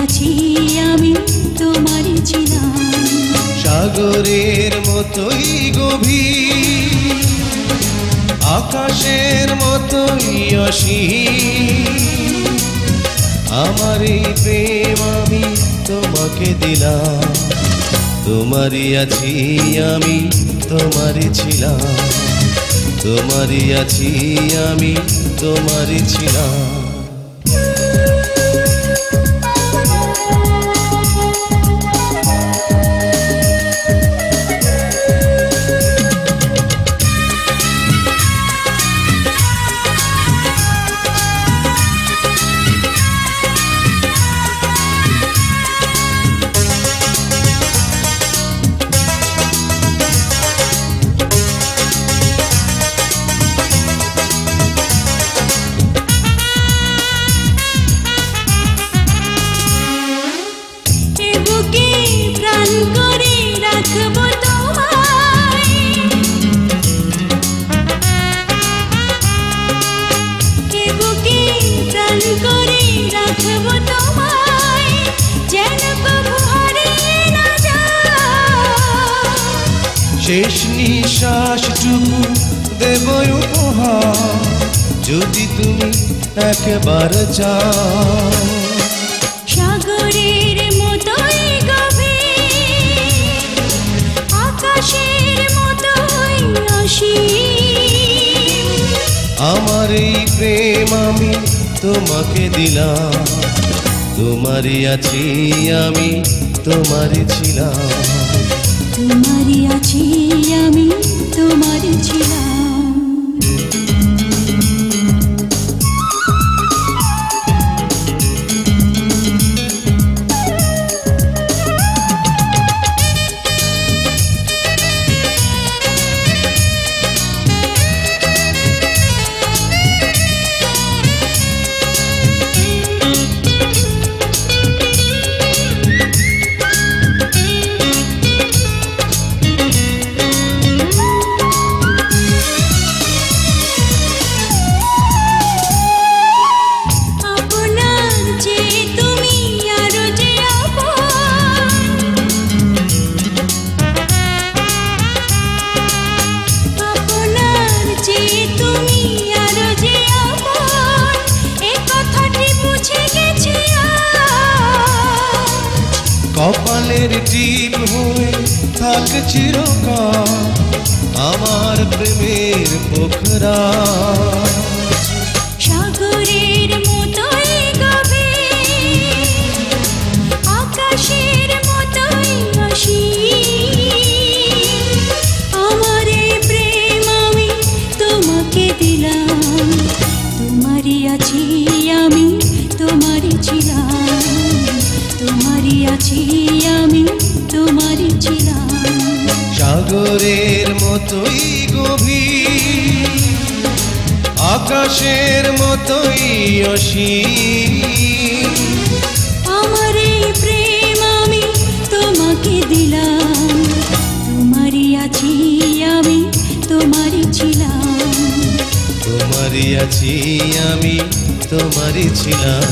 আছি আমি তোমারই ছিলাম। সাগরের মতোই গভীর, আকাশের মতোই অসীম, আমার এই প্রেম আমি তোমাকে দিলাম। তোমারই আছি আমি তোমারই ছিলাম, তোমারই আছি আমি তোমারই ছিলাম। শেষ নিঃশ্বাসটুকু দেব উপহার, যদি তুমি একবার চাও। সাগরের মতোই গভীর, আকাশের মতোই অসীম, আমার এই প্রেম আমি তোমাকে দিলাম। তোমারই আছি আমি তোমারই ছিলাম, তোমারই আছি আমি তোমারই ছিলাম। কপালের টিপ হয়ে থাক চিরকাল আমার প্রেমের পোখরা। সাগরের মতোই গভীর, আকাশের মতোই অসীম, আমার এই প্রেম আমি তোমাকে দিলাম। তোমারই আছি আমি তোমারই ছিলাম, তোমারই আছি আমি তোমারই ছিলাম। সাগরের মতোই গভীর, আকাশের মতোই অসীম, আমার এই প্রেম আমি তোমাকে দিলাম। তোমারই আছি আমি তোমারই ছিলাম, তোমারই আছি আমি তোমারই ছিলাম।